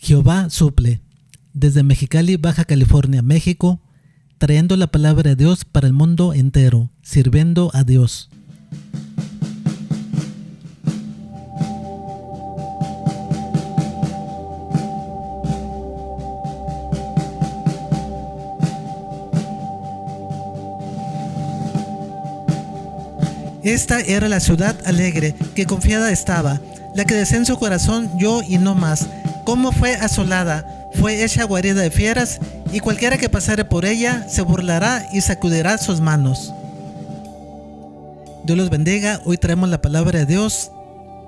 Jehová suple. Desde Mexicali, Baja California, México, trayendo la palabra de Dios para el mundo entero, sirviendo a Dios. Esta era la ciudad alegre, que confiada estaba, la que desea en su corazón yo y no más. Cómo fue asolada, fue hecha guarida de fieras, y cualquiera que pasare por ella se burlará y sacudirá sus manos. Dios los bendiga. Hoy traemos la palabra de Dios.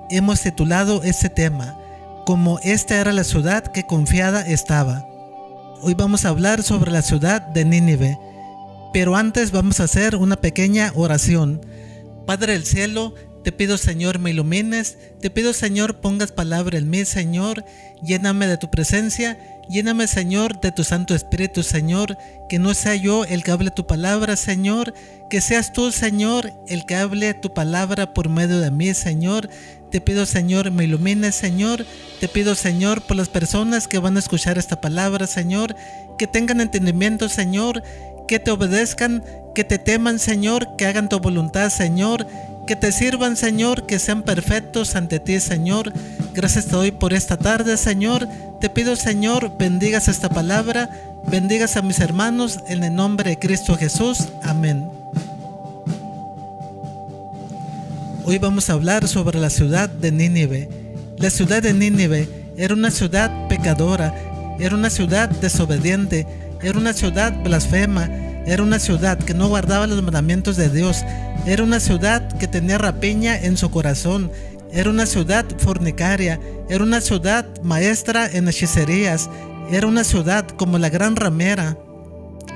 Hemos titulado este tema, como esta era la ciudad que confiada estaba. Hoy vamos a hablar sobre la ciudad de Nínive, pero antes vamos a hacer una pequeña oración. Padre del cielo, te pido, Señor, me ilumines. Te pido, Señor, pongas palabra en mí, Señor. Lléname de tu presencia. Lléname, Señor, de tu Santo Espíritu, Señor. Que no sea yo el que hable tu palabra, Señor. Que seas tú, Señor, el que hable tu palabra por medio de mí, Señor. Te pido, Señor, me ilumines, Señor. Te pido, Señor, por las personas que van a escuchar esta palabra, Señor. Que tengan entendimiento, Señor. Que te obedezcan, que te teman, Señor, que hagan tu voluntad, Señor, que te sirvan, Señor, que sean perfectos ante ti, Señor. Gracias te doy por esta tarde, Señor. Te pido, Señor, bendigas esta palabra, bendigas a mis hermanos en el nombre de Cristo Jesús. Amén. Hoy vamos a hablar sobre la ciudad de Nínive. La ciudad de Nínive era una ciudad pecadora, era una ciudad desobediente, era una ciudad blasfema, era una ciudad que no guardaba los mandamientos de Dios, era una ciudad que tenía rapiña en su corazón, era una ciudad fornicaria, era una ciudad maestra en hechicerías, era una ciudad como la gran ramera.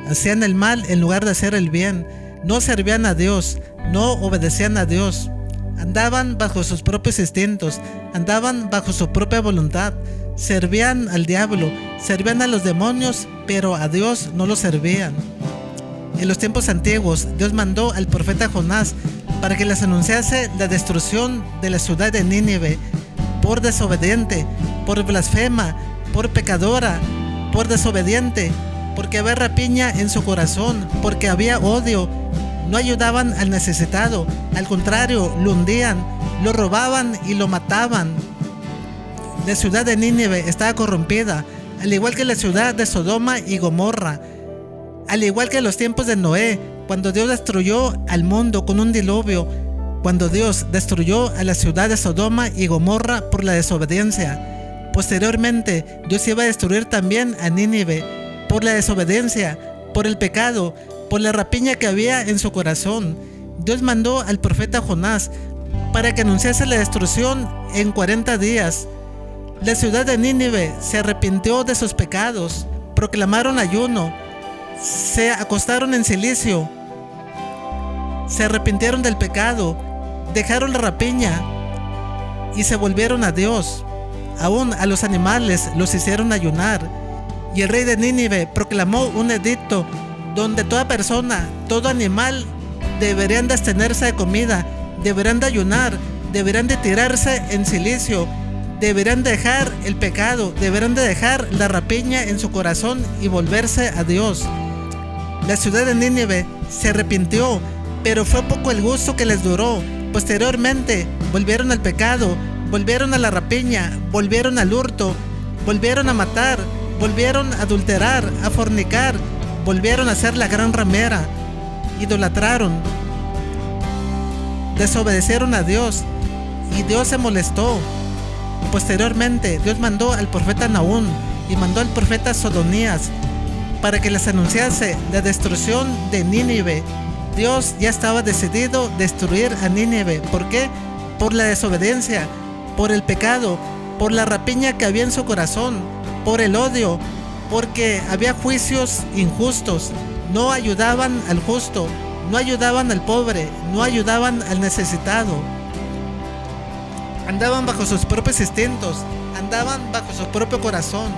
Hacían el mal en lugar de hacer el bien, no servían a Dios, no obedecían a Dios, andaban bajo sus propios instintos, andaban bajo su propia voluntad. Servían al diablo, servían a los demonios, pero a Dios no lo servían. En los tiempos antiguos, Dios mandó al profeta Jonás para que les anunciase la destrucción de la ciudad de Nínive por desobediente, por blasfema, por pecadora, por desobediente, porque había rapiña en su corazón, porque había odio. No ayudaban al necesitado, al contrario, lo hundían, lo robaban y lo mataban. La ciudad de Nínive estaba corrompida, al igual que la ciudad de Sodoma y Gomorra, al igual que en los tiempos de Noé, cuando Dios destruyó al mundo con un diluvio, cuando Dios destruyó a la ciudad de Sodoma y Gomorra por la desobediencia. Posteriormente, Dios iba a destruir también a Nínive por la desobediencia, por el pecado, por la rapiña que había en su corazón. Dios mandó al profeta Jonás para que anunciase la destrucción en 40 días. La ciudad de Nínive se arrepintió de sus pecados, proclamaron ayuno, se acostaron en cilicio, se arrepintieron del pecado, dejaron la rapiña y se volvieron a Dios. Aún a los animales los hicieron ayunar. Y el rey de Nínive proclamó un edicto donde toda persona, todo animal deberían de abstenerse de comida, deberían de ayunar, deberían de tirarse en cilicio, deberán dejar el pecado, deberán de dejar la rapiña en su corazón y volverse a Dios. La ciudad de Nínive se arrepintió, pero fue poco el gusto que les duró. Posteriormente volvieron al pecado, volvieron a la rapiña, volvieron al hurto, volvieron a matar, volvieron a adulterar, a fornicar, volvieron a ser la gran ramera, idolatraron, desobedecieron a Dios y Dios se molestó. Posteriormente, Dios mandó al profeta Nahum y mandó al profeta Sodonías para que les anunciase la destrucción de Nínive. Dios ya estaba decidido destruir a Nínive. ¿Por qué? Por la desobediencia, por el pecado, por la rapiña que había en su corazón, por el odio, porque había juicios injustos. No ayudaban al justo, no ayudaban al pobre, no ayudaban al necesitado. Andaban bajo sus propios instintos, andaban bajo su propio corazón,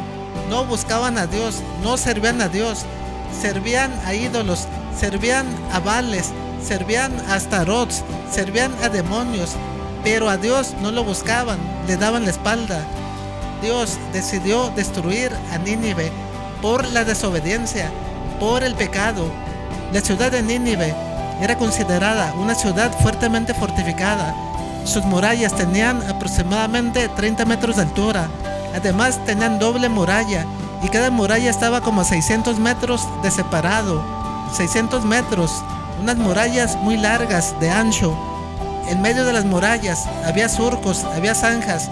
no buscaban a Dios, no servían a Dios, servían a ídolos, servían a Baales, servían a Astaroth, servían a demonios, pero a Dios no lo buscaban, le daban la espalda. Dios decidió destruir a Nínive por la desobediencia, por el pecado. La ciudad de Nínive era considerada una ciudad fuertemente fortificada. Sus murallas tenían aproximadamente 30 metros de altura. Además tenían doble muralla y cada muralla estaba como a 600 metros de separado. 600 metros, unas murallas muy largas de ancho. En medio de las murallas había surcos, había zanjas,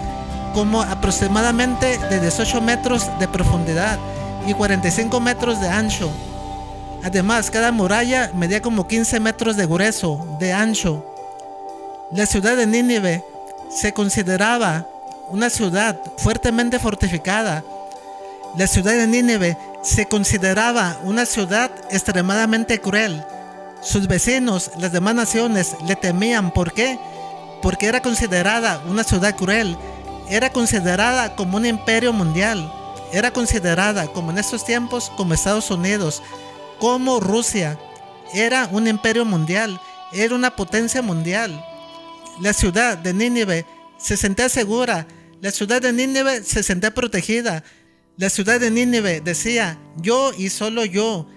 como aproximadamente de 18 metros de profundidad y 45 metros de ancho. Además, cada muralla medía como 15 metros de grueso, de ancho. La ciudad de Nínive se consideraba una ciudad fuertemente fortificada. La ciudad de Nínive se consideraba una ciudad extremadamente cruel. Sus vecinos, las demás naciones, le temían. ¿Por qué? Porque era considerada una ciudad cruel. Era considerada como un imperio mundial. Era considerada, como en estos tiempos, como Estados Unidos, como Rusia. Era un imperio mundial. Era una potencia mundial. La ciudad de Nínive se sentía segura. La ciudad de Nínive se sentía protegida. La ciudad de Nínive decía: yo y solo yo.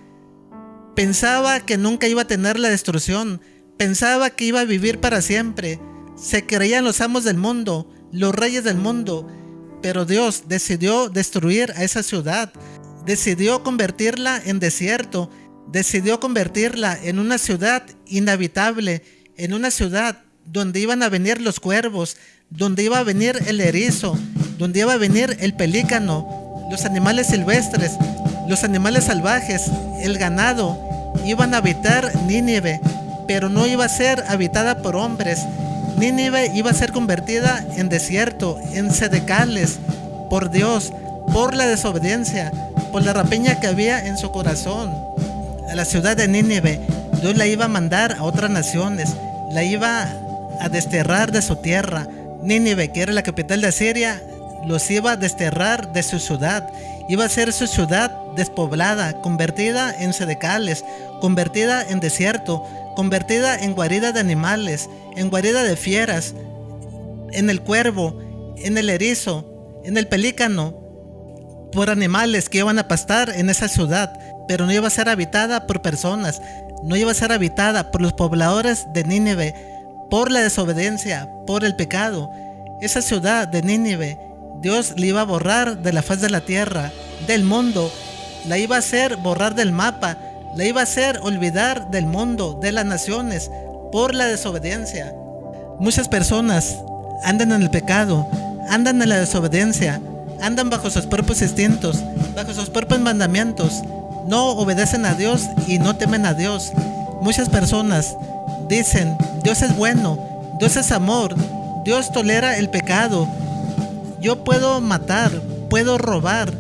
Pensaba que nunca iba a tener la destrucción. Pensaba que iba a vivir para siempre. Se creían los amos del mundo, los reyes del mundo. Pero Dios decidió destruir a esa ciudad. Decidió convertirla en desierto. Decidió convertirla en una ciudad inhabitable. En una ciudad donde iban a venir los cuervos, donde iba a venir el erizo, donde iba a venir el pelícano, los animales silvestres, los animales salvajes, el ganado. Iban a habitar Nínive, pero no iba a ser habitada por hombres. Nínive iba a ser convertida en desierto, en sedecales, por Dios, por la desobediencia, por la rapiña que había en su corazón. A la ciudad de Nínive, Dios la iba a mandar a otras naciones, la iba a desterrar de su tierra. Nínive, que era la capital de Asiria, los iba a desterrar de su ciudad. Iba a ser su ciudad despoblada, convertida en sedecales, convertida en desierto, convertida en guarida de animales, en guarida de fieras, en el cuervo, en el erizo, en el pelícano, por animales que iban a pastar en esa ciudad, pero no iba a ser habitada por personas, no iba a ser habitada por los pobladores de Nínive, por la desobediencia, por el pecado. Esa ciudad de Nínive, Dios la iba a borrar de la faz de la tierra, del mundo, la iba a hacer borrar del mapa, la iba a hacer olvidar del mundo, de las naciones, por la desobediencia. Muchas personas andan en el pecado, andan en la desobediencia, andan bajo sus propios instintos, bajo sus propios mandamientos, no obedecen a Dios y no temen a Dios. Muchas personas dicen: Dios es bueno, Dios es amor, Dios tolera el pecado. Yo puedo matar, puedo robar,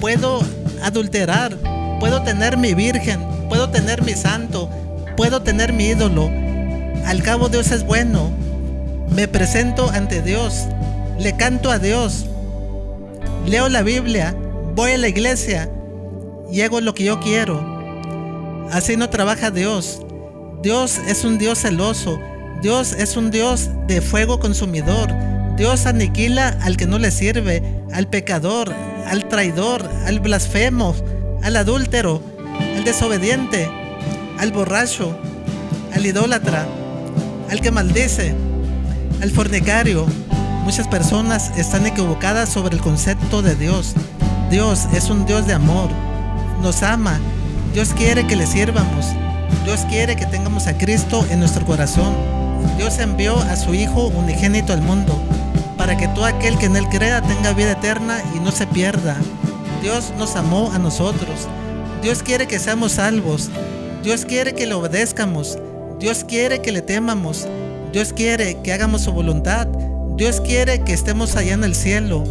puedo adulterar, puedo tener mi virgen, puedo tener mi santo, puedo tener mi ídolo. Al cabo Dios es bueno. Me presento ante Dios, le canto a Dios, leo la Biblia, voy a la iglesia y hago lo que yo quiero. Así no trabaja Dios. Dios es un Dios celoso. Dios es un Dios de fuego consumidor. Dios aniquila al que no le sirve, al pecador, al traidor, al blasfemo, al adúltero, al desobediente, al borracho, al idólatra, al que maldice, al fornicario. Muchas personas están equivocadas sobre el concepto de Dios. Dios es un Dios de amor. Nos ama. Dios quiere que le sirvamos. Dios quiere que tengamos a Cristo en nuestro corazón. Dios envió a su Hijo unigénito al mundo para que todo aquel que en Él crea tenga vida eterna y no se pierda. Dios nos amó a nosotros. Dios quiere que seamos salvos. Dios quiere que le obedezcamos. Dios quiere que le temamos. Dios quiere que hagamos su voluntad. Dios quiere que estemos allá en el cielo.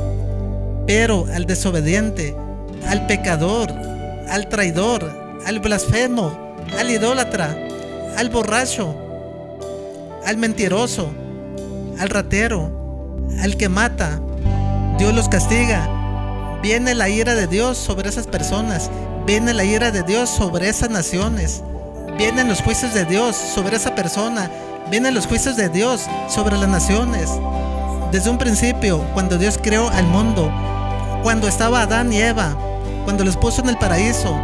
Pero al desobediente, al pecador, al traidor, al blasfemo, al idólatra, al borracho, al mentiroso, al ratero, al que mata, Dios los castiga. Viene la ira de Dios sobre esas personas. Viene la ira de Dios sobre esas naciones. Vienen los juicios de Dios sobre esa persona. Vienen los juicios de Dios sobre las naciones. Desde un principio, cuando Dios creó al mundo, Cuando estaba Adán y Eva, cuando los puso en el paraíso,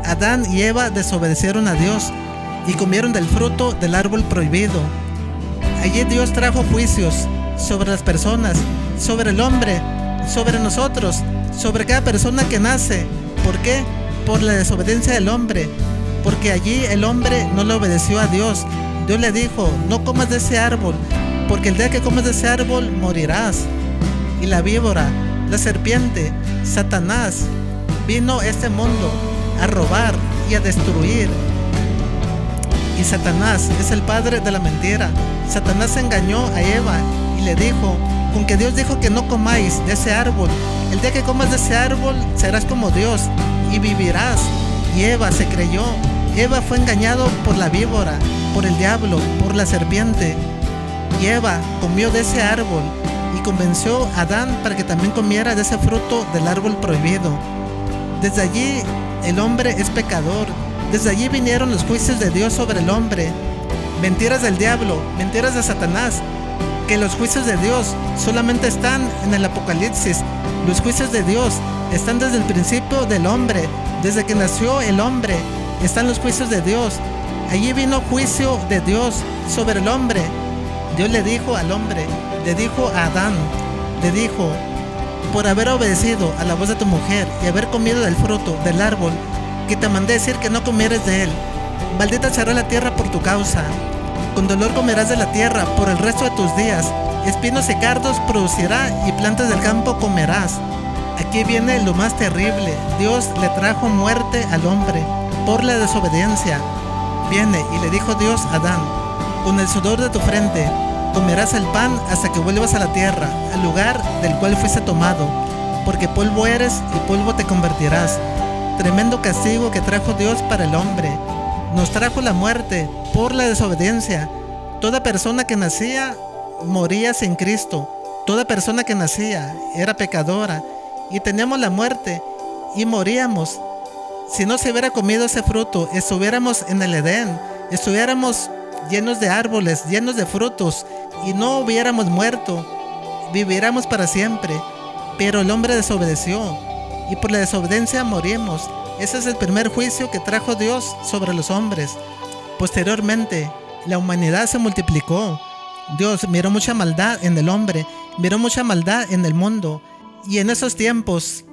Adán y Eva desobedecieron a Dios y comieron del fruto del árbol prohibido. Allí Dios trajo juicios sobre las personas, sobre el hombre, sobre nosotros, sobre cada persona que nace. ¿Por qué? Por la desobediencia del hombre. Porque allí el hombre no le obedeció a Dios. Dios le dijo: no comas de ese árbol, porque el día que comas de ese árbol morirás. Y la víbora, la serpiente, Satanás, vino a este mundo a robar y a destruir. Y Satanás es el padre de la mentira. Satanás engañó a Eva y le dijo: con que Dios dijo que no comáis de ese árbol, el día que comas de ese árbol serás como Dios y vivirás. Y Eva se creyó. Eva fue engañado por la víbora, por el diablo, por la serpiente. Y Eva comió de ese árbol y convenció a Adán para que también comiera de ese fruto del árbol prohibido. Desde allí el hombre es pecador. Desde allí vinieron los juicios de Dios sobre el hombre. Mentiras del diablo, mentiras de Satanás, que los juicios de Dios solamente están en el Apocalipsis. Los juicios de Dios están desde el principio del hombre, desde que nació el hombre, están los juicios de Dios. Allí vino juicio de Dios sobre el hombre. Dios le dijo al hombre, le dijo a Adán, le dijo: por haber obedecido a la voz de tu mujer y haber comido del fruto del árbol que te mandé decir que no comieres de él, maldita será la tierra por tu causa. Con dolor comerás de la tierra por el resto de tus días. Espinos y cardos producirá y plantas del campo comerás. Aquí viene lo más terrible. Dios le trajo muerte al hombre por la desobediencia. Viene y le dijo Dios a Adán: con el sudor de tu frente comerás el pan hasta que vuelvas a la tierra, al lugar del cual fuiste tomado, porque polvo eres y polvo te convertirás. Tremendo castigo que trajo Dios para el hombre. Nos trajo la muerte por la desobediencia. Toda persona que nacía moría sin Cristo. Toda persona que nacía era pecadora y teníamos la muerte y moríamos. Si no se hubiera comido ese fruto, estuviéramos en el Edén, estuviéramos llenos de árboles, llenos de frutos y no hubiéramos muerto, viviéramos para siempre. Pero el hombre desobedeció y por la desobediencia morimos. Ese es el primer juicio que trajo Dios sobre los hombres. Posteriormente, la humanidad se multiplicó. Dios miró mucha maldad en el hombre, miró mucha maldad en el mundo. Y en esos tiempos,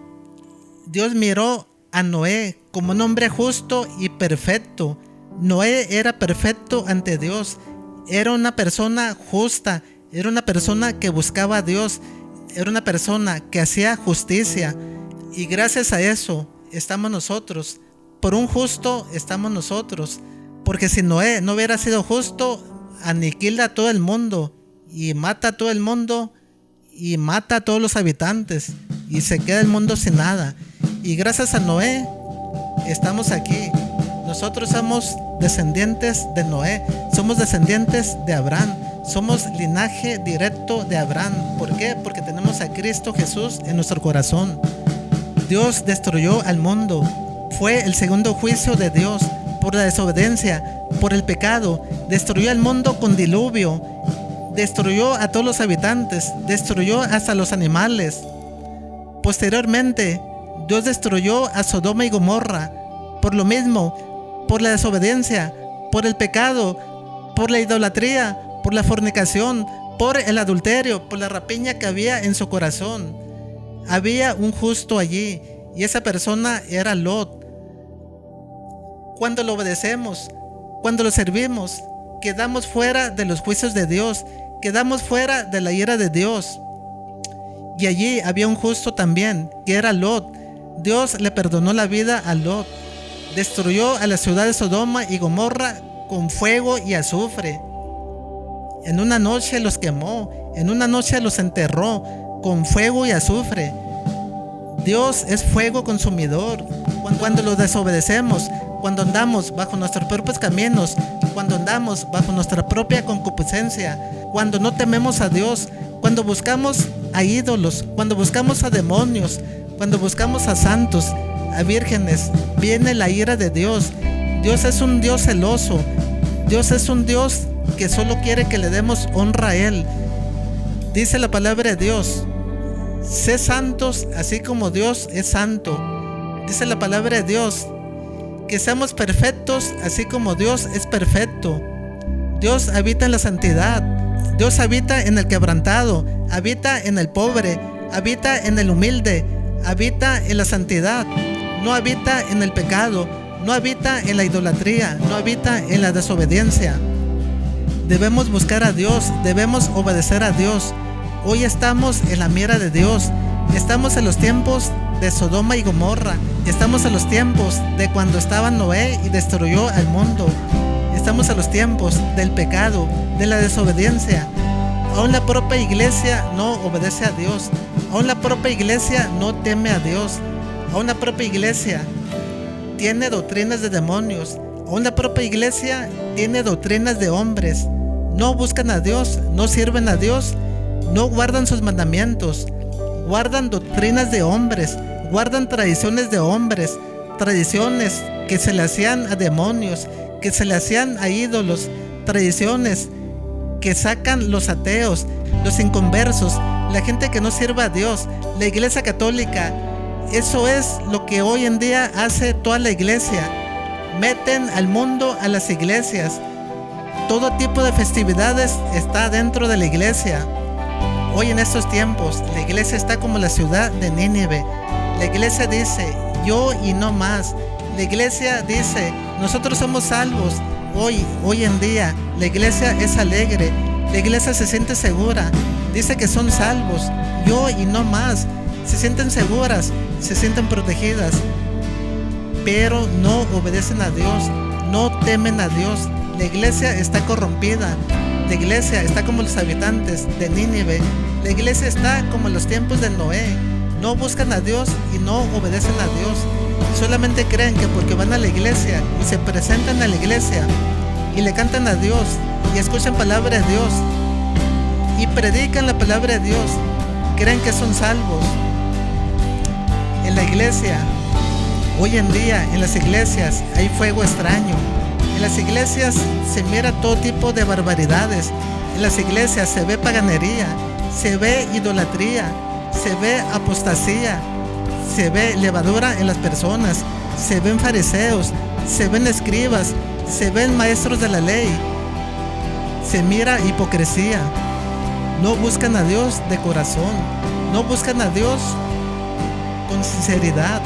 Dios miró a Noé como un hombre justo y perfecto. Noé era perfecto ante Dios. Era una persona justa, era una persona que buscaba a Dios, era una persona que hacía justicia. Y gracias a eso estamos nosotros. Por un justo estamos nosotros. Porque si Noé no hubiera sido justo, aniquila a todo el mundo y mata a todo el mundo y mata a todos los habitantes y se queda el mundo sin nada. Y gracias a Noé estamos aquí. Nosotros somos descendientes de Noé, somos descendientes de Abraham, somos linaje directo de Abraham. ¿Por qué? Porque tenemos a Cristo Jesús en nuestro corazón. Dios destruyó al mundo. Fue el segundo juicio de Dios por la desobediencia, por el pecado. Destruyó al mundo con diluvio. Destruyó a todos los habitantes. Destruyó hasta los animales. Posteriormente, Dios destruyó a Sodoma y Gomorra. Por lo mismo, por la desobediencia, por el pecado, por la idolatría, por la fornicación, por el adulterio, por la rapiña que había en su corazón. Había un justo allí y esa persona era Lot. Cuando lo obedecemos, cuando lo servimos, quedamos fuera de los juicios de Dios, quedamos fuera de la ira de Dios. Y allí había un justo también, que era Lot. Dios le perdonó la vida a Lot. Destruyó a la ciudad de Sodoma y Gomorra con fuego y azufre. En una noche los quemó, en una noche los enterró con fuego y azufre. Dios es fuego consumidor. Cuando lo desobedecemos, cuando andamos bajo nuestros propios caminos, cuando andamos bajo nuestra propia concupiscencia, cuando no tememos a Dios, cuando buscamos a ídolos, cuando buscamos a demonios, cuando buscamos a santos, a vírgenes, viene la ira de Dios. Dios es un Dios celoso. Dios es un Dios que solo quiere que le demos honra a Él. Dice la palabra de Dios Sé santos así como Dios es santo. Dice la palabra de Dios que seamos perfectos así como Dios es perfecto. Dios habita en la santidad. Dios habita en el quebrantado, habita en el pobre, habita en el humilde, habita en la santidad. No habita en el pecado, no habita en la idolatría, no habita en la desobediencia. Debemos buscar a Dios, debemos obedecer a Dios. Hoy estamos en la mira de Dios. Estamos en los tiempos de Sodoma y Gomorra. Estamos en los tiempos de cuando estaba Noé y destruyó al mundo. Estamos en los tiempos del pecado, de la desobediencia. Aún la propia iglesia no obedece a Dios. Aún la propia iglesia no teme a Dios. Aún la propia iglesia tiene doctrinas de demonios. Aún la propia iglesia tiene doctrinas de hombres. No buscan a Dios, no sirven a Dios, no guardan sus mandamientos. Guardan doctrinas de hombres, guardan tradiciones de hombres, tradiciones que se le hacían a demonios, que se le hacían a ídolos, tradiciones que sacan los ateos, los inconversos, la gente que no sirve a Dios, la iglesia católica. Eso es lo que hoy en día hace toda la iglesia. Meten al mundo a las iglesias. Todo tipo de festividades está dentro de la iglesia. Hoy en estos tiempos, la iglesia está como la ciudad de Nínive. La iglesia dice, yo y no más. La iglesia dice, nosotros somos salvos. Hoy en día, la iglesia es alegre. La iglesia se siente segura. Dice que son salvos. Yo y no más. Se sienten seguras, se sienten protegidas. Pero no obedecen a Dios, no temen a Dios. La iglesia está corrompida. La iglesia está como los habitantes de Nínive. La iglesia está como en los tiempos de Noé. No buscan a Dios y no obedecen a Dios. Solamente creen que porque van a la iglesia y se presentan a la iglesia y le cantan a Dios y escuchan palabra de Dios y predican la palabra de Dios, creen que son salvos. En la iglesia, hoy en día en las iglesias hay fuego extraño. En las iglesias se mira todo tipo de barbaridades. En las iglesias se ve paganería, se ve idolatría, se ve apostasía, se ve levadura en las personas, se ven fariseos, se ven escribas, se ven maestros de la ley, se mira hipocresía. No buscan a Dios de corazón, no buscan a Dios con sinceridad.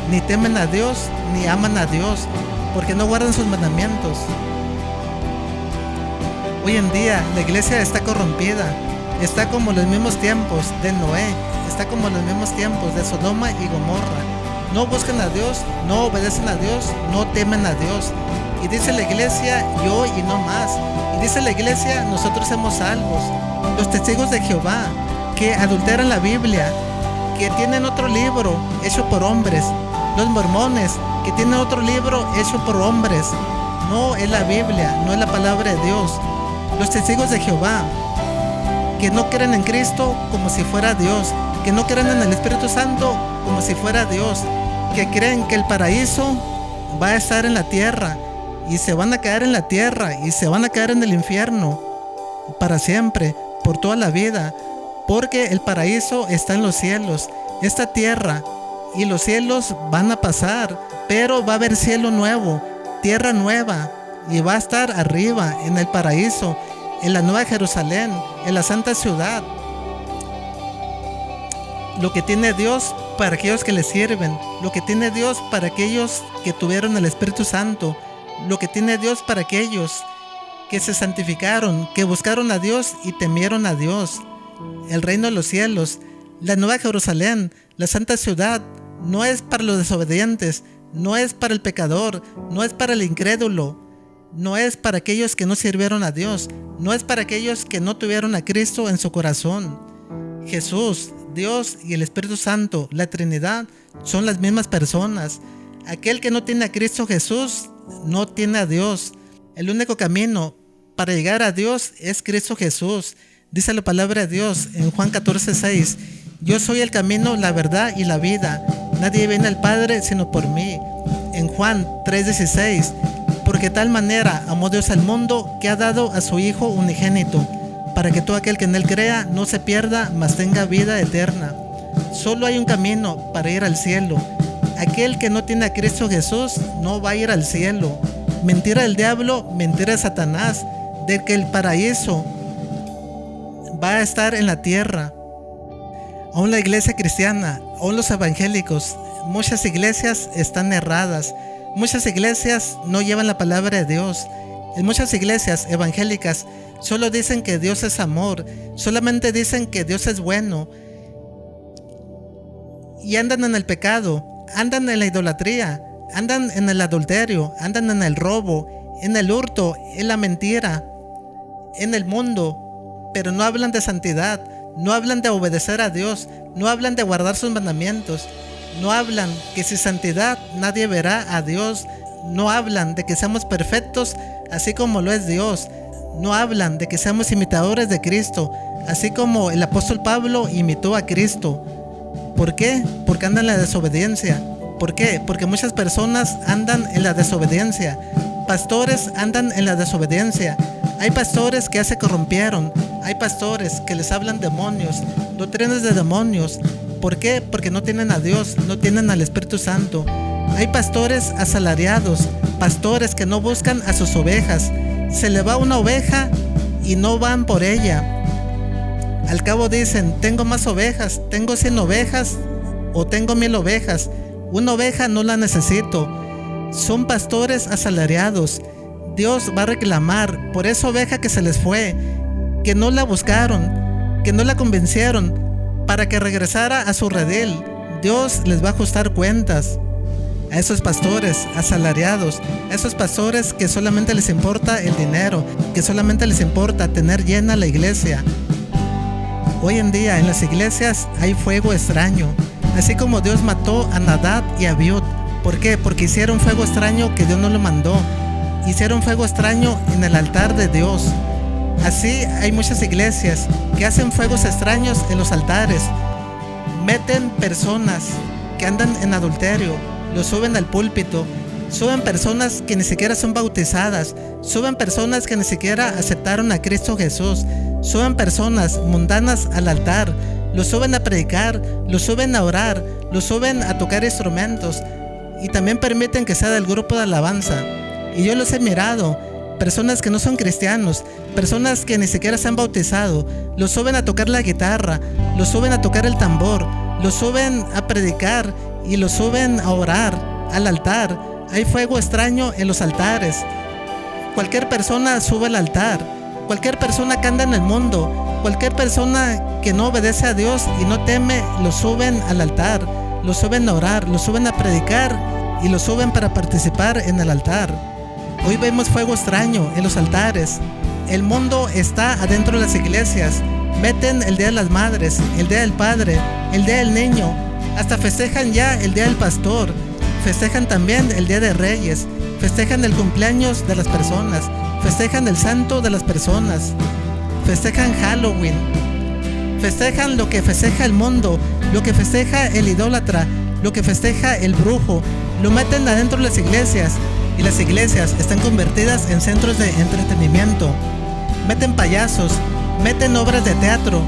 Ni temen a Dios, ni aman a Dios, porque no guardan sus mandamientos. Hoy en día la iglesia está corrompida, está como los mismos tiempos de Noé, está como los mismos tiempos de Sodoma y Gomorra. No buscan a Dios, no obedecen a Dios, no temen a Dios. Y dice la iglesia, yo y no más. Y dice la iglesia, nosotros somos salvos. Los testigos de Jehová, que adulteran la Biblia, que tienen otro libro hecho por hombres. Los mormones, que tienen otro libro hecho por hombres. No es la Biblia, no es la palabra de Dios. Los testigos de Jehová, que no creen en Cristo como si fuera Dios, que no creen en el Espíritu Santo como si fuera Dios, que creen que el paraíso va a estar en la tierra y se van a caer en la tierra y se van a caer en el infierno para siempre, por toda la vida, porque el paraíso está en los cielos. Esta tierra y los cielos van a pasar, pero va a haber cielo nuevo, tierra nueva, y va a estar arriba en el paraíso, en la nueva Jerusalén, en la santa ciudad. Lo que tiene Dios para aquellos que le sirven, lo que tiene Dios para aquellos que tuvieron el Espíritu Santo, lo que tiene Dios para aquellos que se santificaron, que buscaron a Dios y temieron a Dios. El reino de los cielos, la nueva Jerusalén, la santa ciudad, no es para los desobedientes, no es para el pecador, no es para el incrédulo, no es para aquellos que no sirvieron a Dios, no es para aquellos que no tuvieron a Cristo en su corazón. Jesús, Dios y el Espíritu Santo, la Trinidad, son las mismas personas. Aquel que no tiene a Cristo Jesús no tiene a Dios. El único camino para llegar a Dios es Cristo Jesús. Dice la palabra de Dios en Juan 14:6: yo soy el camino, la verdad y la vida. Nadie viene al Padre sino por mí. En Juan 3:16: porque de tal manera amó Dios al mundo que ha dado a su Hijo unigénito, para que todo aquel que en Él crea no se pierda, mas tenga vida eterna. Solo hay un camino para ir al cielo. Aquel que no tiene a Cristo Jesús no va a ir al cielo. Mentira del diablo, mentira de Satanás, de que el paraíso va a estar en la tierra. Aún la iglesia cristiana, aún los evangélicos, muchas iglesias están erradas. Muchas iglesias no llevan la palabra de Dios. En muchas iglesias evangélicas solo dicen que Dios es amor, solamente dicen que Dios es bueno, y andan en el pecado, andan en la idolatría, andan en el adulterio, andan en el robo, en el hurto, en la mentira, en el mundo, pero no hablan de santidad, no hablan de obedecer a Dios, no hablan de guardar sus mandamientos, no hablan que sin santidad nadie verá a Dios, no hablan de que seamos perfectos así como lo es Dios, no hablan de que seamos imitadores de Cristo, así como el apóstol Pablo imitó a Cristo. ¿Por qué? Porque andan en la desobediencia. ¿Por qué? Porque muchas personas andan en la desobediencia. Pastores andan en la desobediencia. Hay pastores que ya se corrompieron. Hay pastores que les hablan demonios, doctrinas de demonios. ¿Por qué? Porque no tienen a Dios, no tienen al Espíritu Santo. Hay pastores asalariados, pastores que no buscan a sus ovejas. Se le va una oveja y no van por ella. Al cabo dicen, tengo más ovejas, tengo 100 ovejas o tengo 1000 ovejas. Una oveja no la necesito. Son pastores asalariados. Dios va a reclamar por esa oveja que se les fue, que no la buscaron, que no la convencieron para que regresara a su redil. Dios les va a ajustar cuentas a esos pastores asalariados, a esos pastores que solamente les importa el dinero, que solamente les importa tener llena la iglesia. Hoy en día en las iglesias hay fuego extraño, así como Dios mató a Nadab y a Abiud. ¿Por qué? Porque hicieron fuego extraño que Dios no lo mandó. Hicieron fuego extraño en el altar de Dios. Así hay muchas iglesias que hacen fuegos extraños en los altares. Meten personas que andan en adulterio, los suben al púlpito. Suben personas que ni siquiera son bautizadas. Suben personas que ni siquiera aceptaron a Cristo Jesús. Suben personas mundanas al altar. Los suben a predicar, los suben a orar, los suben a tocar instrumentos. Y también permiten que sea del grupo de alabanza. Y yo los he mirado. Personas que no son cristianos, personas que ni siquiera se han bautizado, los suben a tocar la guitarra, los suben a tocar el tambor, los suben a predicar y los suben a orar al altar. Hay fuego extraño en los altares. Cualquier persona sube al altar, cualquier persona que anda en el mundo, cualquier persona que no obedece a Dios y no teme, lo suben al altar, lo suben a orar, lo suben a predicar y lo suben para participar en el altar. Hoy vemos fuego extraño en los altares. El mundo está adentro de las iglesias. Meten el Día de las Madres, el Día del Padre, el Día del Niño. Hasta festejan ya el Día del Pastor. Festejan también el Día de Reyes. Festejan el cumpleaños de las personas. Festejan el santo de las personas. Festejan Halloween. Festejan lo que festeja el mundo, lo que festeja el idólatra, lo que festeja el brujo. Lo meten adentro de las iglesias. Y las iglesias están convertidas en centros de entretenimiento. Meten payasos, meten obras de teatro,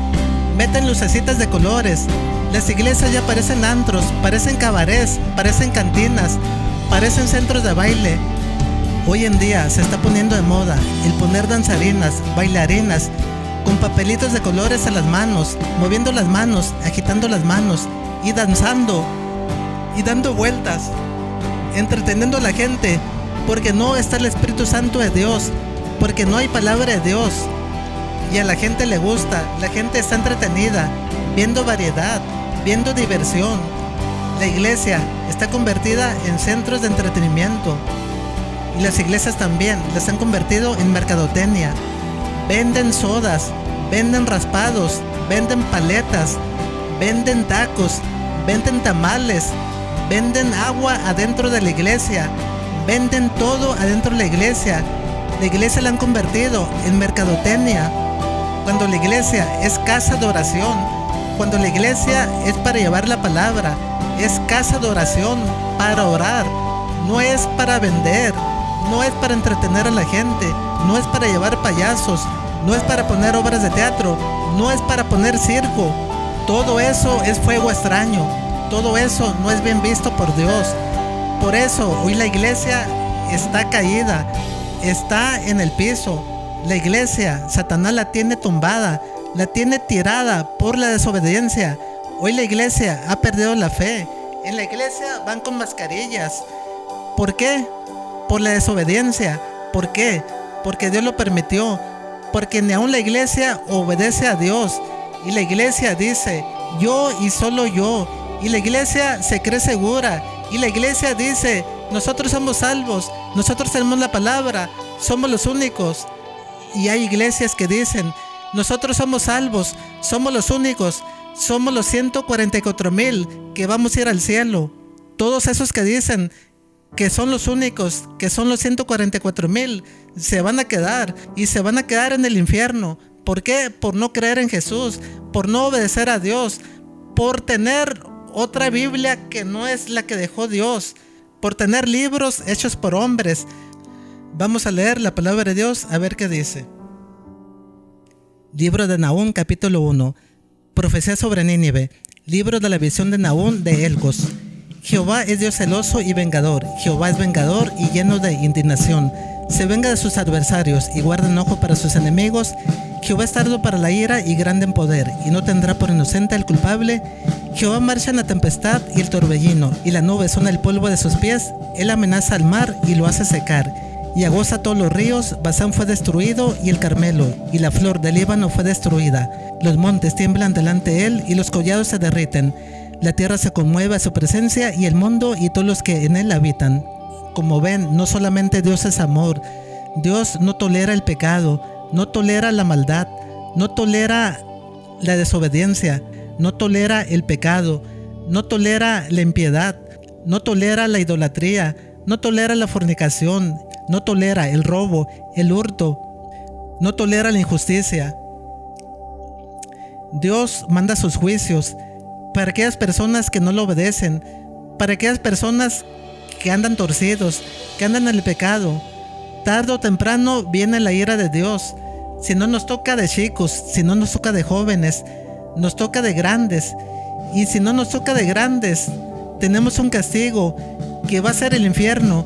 meten lucecitas de colores. Las iglesias ya parecen antros, parecen cabarets, parecen cantinas, parecen centros de baile. Hoy en día se está poniendo de moda el poner danzarinas, bailarinas, con papelitos de colores en las manos, moviendo las manos, agitando las manos y danzando y dando vueltas, entreteniendo a la gente. Porque no está el Espíritu Santo de Dios, porque no hay palabra de Dios. Y a la gente le gusta, la gente está entretenida, viendo variedad, viendo diversión. La iglesia está convertida en centros de entretenimiento. Y las iglesias también las han convertido en mercadotecnia. Venden sodas, venden raspados, venden paletas, venden tacos, venden tamales, venden agua adentro de la iglesia. Venden todo adentro de la iglesia. La iglesia la han convertido en mercadotecnia. Cuando la iglesia es casa de oración, cuando la iglesia es para llevar la palabra, es casa de oración para orar, no es para vender, no es para entretener a la gente, no es para llevar payasos, no es para poner obras de teatro, no es para poner circo. Todo eso es fuego extraño, todo eso no es bien visto por Dios. Por eso hoy la iglesia está caída, está en el piso. La iglesia, Satanás la tiene tumbada, la tiene tirada por la desobediencia. Hoy la iglesia ha perdido la fe. En la iglesia van con mascarillas. ¿Por qué? Por la desobediencia. ¿Por qué? Porque Dios lo permitió. Porque ni aún la iglesia obedece a Dios. Y la iglesia dice, yo y solo yo. Y la iglesia se cree segura. Y la iglesia dice, nosotros somos salvos, nosotros tenemos la palabra, somos los únicos. Y hay iglesias que dicen, nosotros somos salvos, somos los únicos, somos los 144,000 que vamos a ir al cielo. Todos esos que dicen que son los únicos, que son los 144,000, se van a quedar y se van a quedar en el infierno. ¿Por qué? Por no creer en Jesús, por no obedecer a Dios, por tener otra Biblia que no es la que dejó Dios, por tener libros hechos por hombres. Vamos a leer la palabra de Dios a ver qué dice. Libro de Nahum, capítulo 1. Profecía sobre Nínive. Libro de la visión de Nahum de Elcos. Jehová es Dios celoso y vengador. Jehová es vengador y lleno de indignación. Se venga de sus adversarios y guarda enojo para sus enemigos. Jehová es tardo para la ira y grande en poder, y no tendrá por inocente al culpable. Jehová marcha en la tempestad y el torbellino, y la nube son el polvo de sus pies. Él amenaza al mar y lo hace secar, y agoza todos los ríos. Basán fue destruido, y el Carmelo, y la flor del Líbano fue destruida. Los montes tiemblan delante de él, y los collados se derriten. La tierra se conmueve a su presencia, y el mundo y todos los que en él habitan. Como ven, no solamente Dios es amor. Dios no tolera el pecado, no tolera la maldad, no tolera la desobediencia, no tolera el pecado, no tolera la impiedad, no tolera la idolatría, no tolera la fornicación, no tolera el robo, el hurto, no tolera la injusticia. Dios manda sus juicios para aquellas personas que no lo obedecen, para aquellas personas que andan torcidos, que andan en el pecado. Tarde o temprano viene la ira de Dios. Si no nos toca de chicos, si no nos toca de jóvenes, nos toca de grandes. Y si no nos toca de grandes, tenemos un castigo que va a ser el infierno,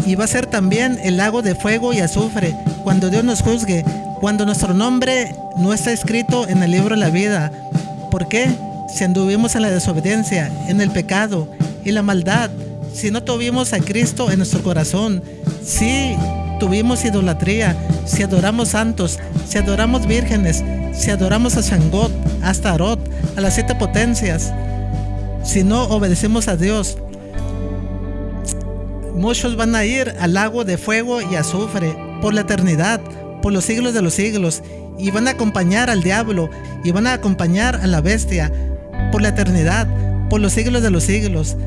y va a ser también el lago de fuego y azufre cuando Dios nos juzgue, cuando nuestro nombre no está escrito en el libro de la vida. ¿Por qué? Si anduvimos en la desobediencia, en el pecado y la maldad, si no tuvimos a Cristo en nuestro corazón, si tuvimos idolatría, si adoramos santos, si adoramos vírgenes, si adoramos a Shangot, a Astarot, a las 7 potencias, si no obedecemos a Dios, muchos van a ir al lago de fuego y azufre por la eternidad, por los siglos de los siglos, y van a acompañar al diablo y van a acompañar a la bestia por la eternidad, por los siglos de los siglos,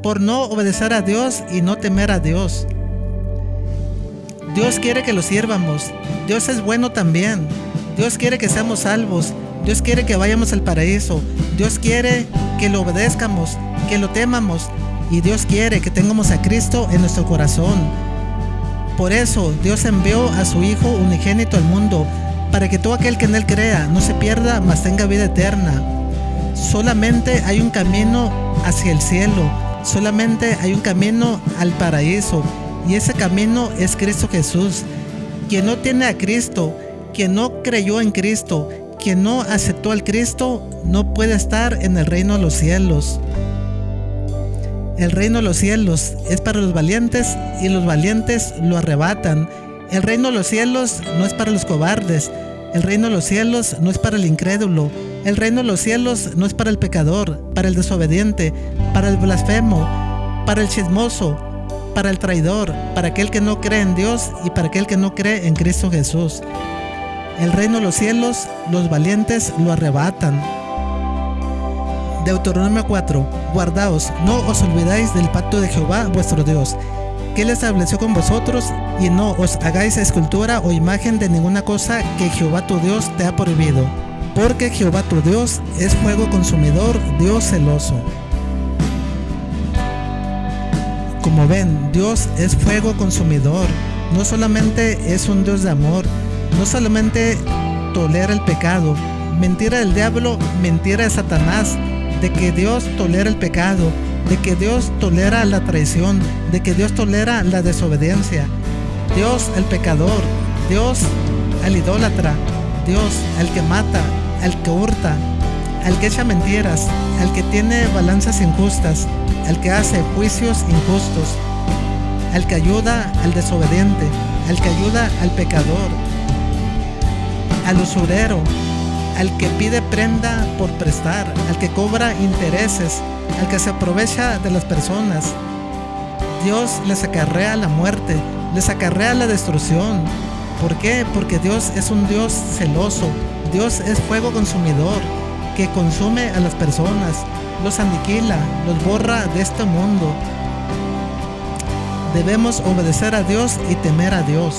por no obedecer a Dios y no temer a Dios. Dios quiere que lo sirvamos. Dios es bueno también. Dios quiere que seamos salvos. Dios quiere que vayamos al paraíso. Dios quiere que lo obedezcamos, que lo temamos. Y Dios quiere que tengamos a Cristo en nuestro corazón. Por eso Dios envió a su Hijo unigénito al mundo, para que todo aquel que en Él crea no se pierda, mas tenga vida eterna. Solamente hay un camino hacia el cielo. Solamente hay un camino al paraíso. Y ese camino es Cristo Jesús. Quien no tiene a Cristo, quien no creyó en Cristo, quien no aceptó al Cristo, no puede estar en el reino de los cielos. El reino de los cielos es para los valientes, y los valientes lo arrebatan. El reino de los cielos no es para los cobardes. El reino de los cielos no es para el incrédulo. El reino de los cielos no es para el pecador, para el desobediente, para el blasfemo, para el chismoso, para el traidor, para aquel que no cree en Dios y para aquel que no cree en Cristo Jesús. El reino de los cielos, los valientes lo arrebatan. Deuteronomio 4. Guardaos, no os olvidéis del pacto de Jehová vuestro Dios, que Él estableció con vosotros, y no os hagáis escultura o imagen de ninguna cosa que Jehová tu Dios te ha prohibido, porque Jehová tu Dios es fuego consumidor, Dios celoso. Como ven, Dios es fuego consumidor. No solamente es un Dios de amor, no solamente tolera el pecado. Mentira del diablo, mentira de Satanás, de que Dios tolera el pecado, de que Dios tolera la traición, de que Dios tolera la desobediencia. Dios al pecador, Dios al idólatra, Dios al que mata, al que hurta, al que echa mentiras, al que tiene balanzas injustas, al que hace juicios injustos, al que ayuda al desobediente, al que ayuda al pecador, al usurero, al que pide prenda por prestar, al que cobra intereses, al que se aprovecha de las personas. Dios les acarrea la muerte, les acarrea la destrucción. ¿Por qué? Porque Dios es un Dios celoso. Dios es fuego consumidor que consume a las personas, los aniquila, los borra de este mundo. Debemos obedecer a Dios y temer a Dios.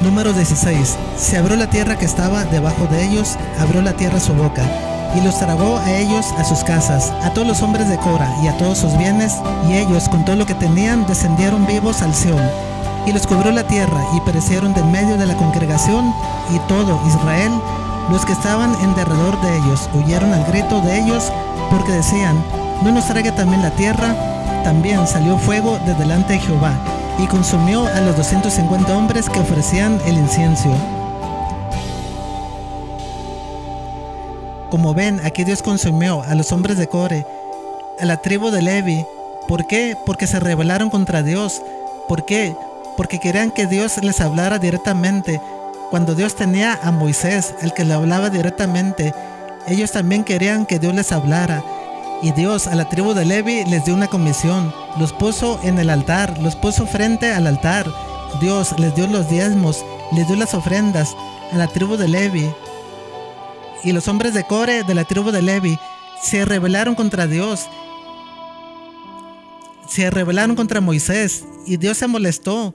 Número 16. Se abrió la tierra que estaba debajo de ellos, abrió la tierra su boca, y los tragó a ellos, a sus casas, a todos los hombres de Cora, y a todos sus bienes, y ellos, con todo lo que tenían, descendieron vivos al Seol. Y los cubrió la tierra, y perecieron de en medio de la congregación, y todo Israel, los que estaban en derredor de ellos, huyeron al grito de ellos, porque decían: ¿no nos trague también la tierra? También salió fuego de delante de Jehová, y consumió a los 250 hombres que ofrecían el incienso. Como ven, aquí Dios consumió a los hombres de Core, a la tribu de Levi. ¿Por qué? Porque se rebelaron contra Dios. ¿Por qué? Porque querían que Dios les hablara directamente. Cuando Dios tenía a Moisés, el que le hablaba directamente, ellos también querían que Dios les hablara. Y Dios a la tribu de Levi les dio una comisión, los puso en el altar, los puso frente al altar. Dios les dio los diezmos, les dio las ofrendas a la tribu de Levi. Y los hombres de Core, de la tribu de Levi, se rebelaron contra Dios, se rebelaron contra Moisés, y Dios se molestó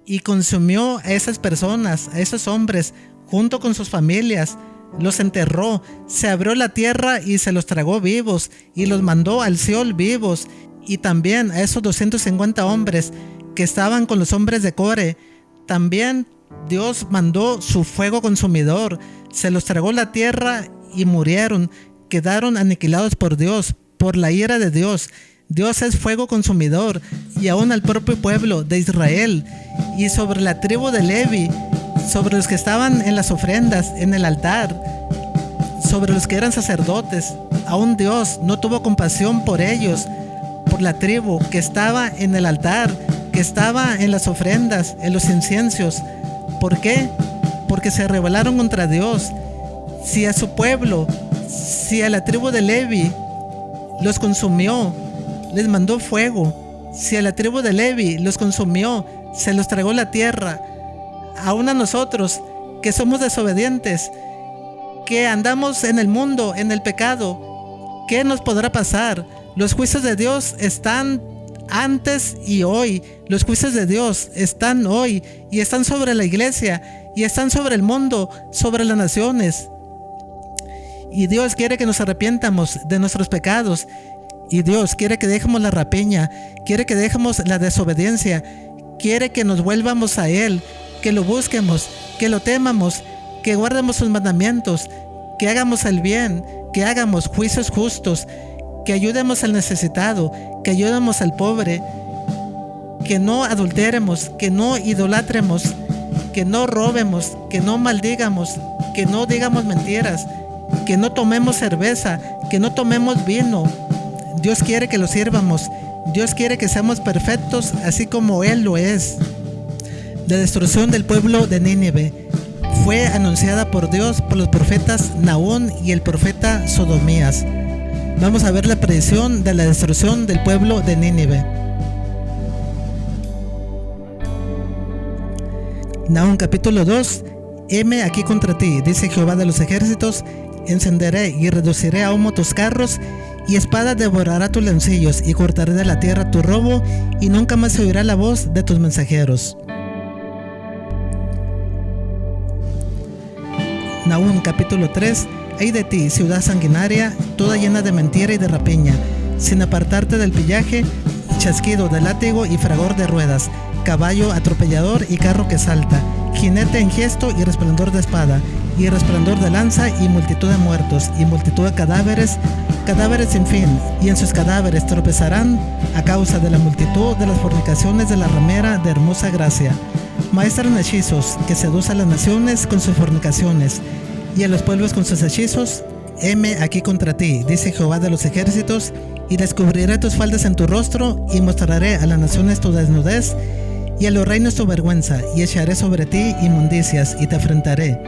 y consumió a esas personas, a esos hombres, junto con sus familias. Los enterró, se abrió la tierra y se los tragó vivos, y los mandó al Seol vivos. Y también a esos 250 hombres que estaban con los hombres de Core, también Dios mandó su fuego consumidor, se los tragó la tierra y murieron, quedaron aniquilados por Dios, por la ira de Dios. Dios es fuego consumidor, y aún al propio pueblo de Israel, y sobre la tribu de Levi, sobre los que estaban en las ofrendas, en el altar, sobre los que eran sacerdotes. Aún Dios no tuvo compasión por ellos, por la tribu que estaba en el altar, que estaba en las ofrendas, en los inciensos. ¿Por qué? Porque se rebelaron contra Dios. Si a su pueblo, si a la tribu de Levi los consumió, les mandó fuego. Si a la tribu de Levi los consumió, se los tragó la tierra. Aún a nosotros, que somos desobedientes, que andamos en el mundo, en el pecado, ¿qué nos podrá pasar? Los juicios de Dios están antes y hoy. Los juicios de Dios están hoy, y están sobre la iglesia, y están sobre el mundo, sobre las naciones. Y Dios quiere que nos arrepientamos de nuestros pecados, y Dios quiere que dejemos la rapiña, quiere que dejemos la desobediencia, quiere que nos vuelvamos a Él, que lo busquemos, que lo temamos, que guardemos sus mandamientos, que hagamos el bien, que hagamos juicios justos, que ayudemos al necesitado, que ayudemos al pobre, que no adulteremos, que no idolatremos, que no robemos, que no maldigamos, que no digamos mentiras, que no tomemos cerveza, que no tomemos vino. Dios quiere que lo sirvamos. Dios quiere que seamos perfectos así como Él lo es. La destrucción del pueblo de Nínive fue anunciada por Dios por los profetas Nahum y el profeta Sodomías. Vamos a ver la predicción de la destrucción del pueblo de Nínive. Nahum capítulo 2. Heme aquí contra ti, dice Jehová de los ejércitos, encenderé y reduciré a humo tus carros, y espada devorará tus lencillos, y cortaré de la tierra tu robo, y nunca más se oirá la voz de tus mensajeros. Nahum capítulo 3. Ay de ti, ciudad sanguinaria, toda llena de mentira y de rapiña, sin apartarte del pillaje, chasquido de látigo y fragor de ruedas, caballo atropellador y carro que salta, jinete en gesto y resplandor de espada, y resplandor de lanza y multitud de muertos, y multitud de cadáveres, cadáveres sin fin, y en sus cadáveres tropezarán a causa de la multitud de las fornicaciones de la ramera de hermosa gracia. Maestra en hechizos, que seduce a las naciones con sus fornicaciones, y a los pueblos con sus hechizos. Heme aquí contra ti, dice Jehová de los ejércitos, y descubriré tus faldas en tu rostro, y mostraré a las naciones tu desnudez, y a los reinos tu vergüenza, y echaré sobre ti inmundicias, y te afrentaré.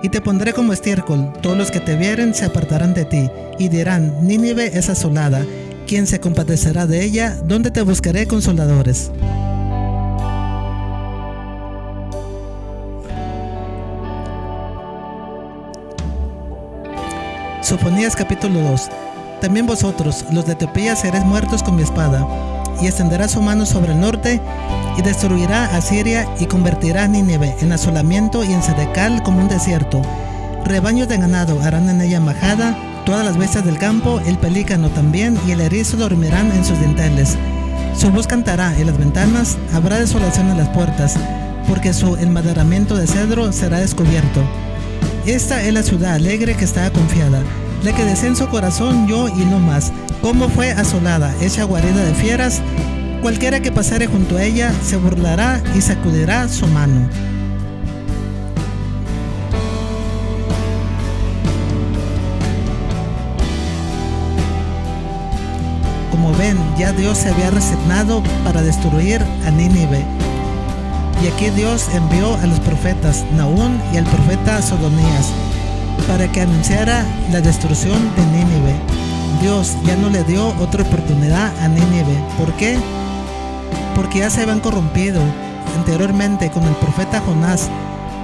Y te pondré como estiércol, todos los que te vieren se apartarán de ti, y dirán, Nínive es asolada, ¿quién se compadecerá de ella? ¿Dónde te buscaré consoladores? Sofonías capítulo 2. También vosotros, los de Etiopía, seréis muertos con mi espada, y extenderá su mano sobre el norte, y destruirá a Siria, y convertirá a Nínive en asolamiento y en sedecal como un desierto. Rebaños de ganado harán en ella majada, todas las bestias del campo, el pelícano también, y el erizo dormirán en sus dinteles. Su voz cantará en las ventanas, habrá desolación en las puertas, porque su enmaderamiento de cedro será descubierto. Esta es la ciudad alegre que estaba confiada, la que desea en su corazón yo y no más. Como fue asolada, hecha guarida de fieras, cualquiera que pasare junto a ella se burlará y sacudirá su mano. Como ven, ya Dios se había resignado para destruir a Nínive. Y aquí Dios envió a los profetas Nahum y al profeta Sodonías para que anunciara la destrucción de Nínive. Dios ya no le dio otra oportunidad a Nínive. ¿Por qué? Porque ya se habían corrompido. Anteriormente con el profeta Jonás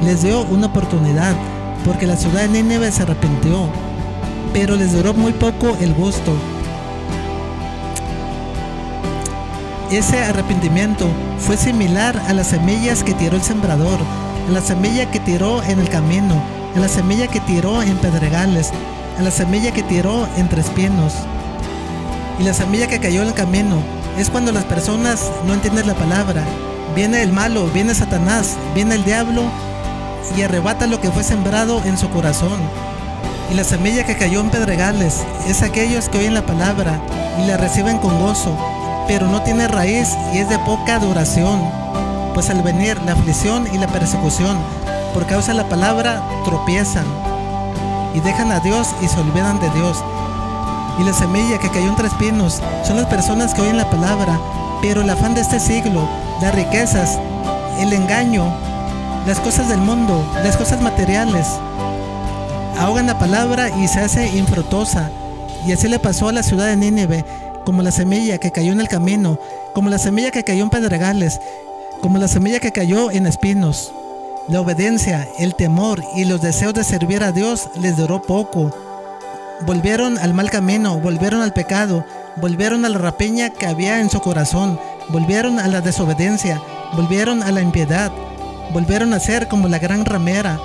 les dio una oportunidad, porque la ciudad de Nínive se arrepintió, pero les duró muy poco el gusto. Ese arrepentimiento fue similar a las semillas que tiró el sembrador, a la semilla que tiró en el camino, a la semilla que tiró en pedregales, a la semilla que tiró entre espinos. Y la semilla que cayó en el camino es cuando las personas no entienden la palabra. Viene el malo, viene Satanás, viene el diablo y arrebata lo que fue sembrado en su corazón. Y la semilla que cayó en pedregales es aquellos que oyen la palabra y la reciben con gozo, pero no tiene raíz y es de poca duración, pues al venir la aflicción y la persecución por causa de la palabra tropiezan y dejan a Dios y se olvidan de Dios. Y la semilla que cayó entre espinos son las personas que oyen la palabra, pero el afán de este siglo, las riquezas, el engaño, las cosas del mundo, las cosas materiales, ahogan la palabra y se hace infructuosa. Y así le pasó a la ciudad de Nínive, como la semilla que cayó en el camino, como la semilla que cayó en pedregales, como la semilla que cayó en espinos. La obediencia, el temor y los deseos de servir a Dios les duró poco. Volvieron al mal camino, volvieron al pecado, volvieron a la rapiña que había en su corazón, volvieron a la desobediencia, volvieron a la impiedad, volvieron a ser como la gran ramera,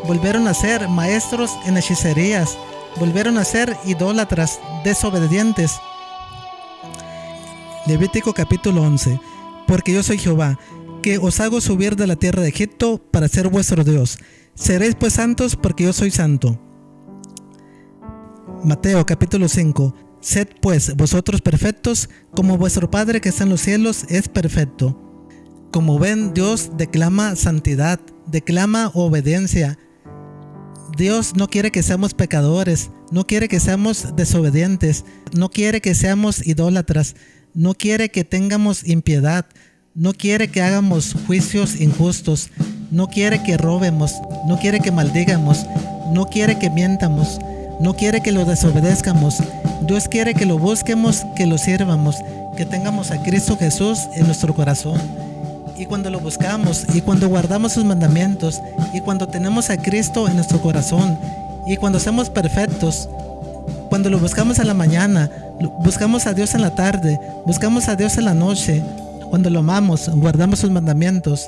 volvieron a ser maestros en hechicerías, volvieron a ser idólatras, desobedientes. Levítico capítulo 11. Porque yo soy Jehová, que os hago subir de la tierra de Egipto para ser vuestro Dios. Seréis pues santos, porque yo soy santo. Mateo capítulo 5. Sed pues vosotros perfectos, como vuestro Padre que está en los cielos es perfecto. Como ven, Dios declama santidad, declama obediencia. Dios no quiere que seamos pecadores, no quiere que seamos desobedientes, no quiere que seamos idólatras, no quiere que tengamos impiedad, no quiere que hagamos juicios injustos, no quiere que robemos, no quiere que maldigamos, no quiere que mientamos, no quiere que lo desobedezcamos. Dios quiere que lo busquemos, que lo sirvamos, que tengamos a Cristo Jesús en nuestro corazón. Y cuando lo buscamos, y cuando guardamos sus mandamientos, y cuando tenemos a Cristo en nuestro corazón, y cuando somos perfectos, cuando lo buscamos en la mañana, buscamos a Dios en la tarde, buscamos a Dios en la noche, cuando lo amamos, guardamos sus mandamientos,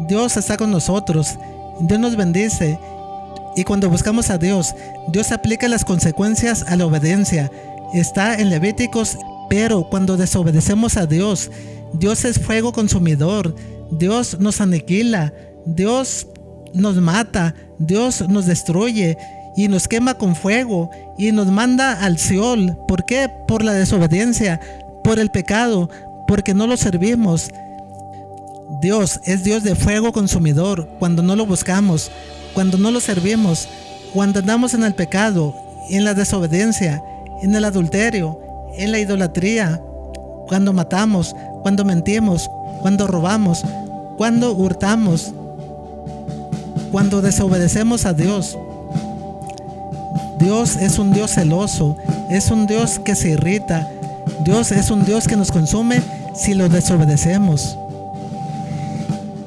Dios está con nosotros. Dios nos bendice. Y cuando buscamos a Dios, Dios aplica las consecuencias a la obediencia. Está en Levíticos, pero cuando desobedecemos a Dios, Dios es fuego consumidor. Dios nos aniquila, Dios nos mata, Dios nos destruye y nos quema con fuego y nos manda al Seol. ¿Por qué? Por la desobediencia, por el pecado, porque no lo servimos. Dios es Dios de fuego consumidor cuando no lo buscamos, cuando no lo servimos, cuando andamos en el pecado, en la desobediencia, en el adulterio, en la idolatría, cuando matamos, cuando mentimos, cuando robamos, cuando hurtamos, cuando desobedecemos a Dios. Dios es un Dios celoso, es un Dios que se irrita. Dios es un Dios que nos consume si lo desobedecemos.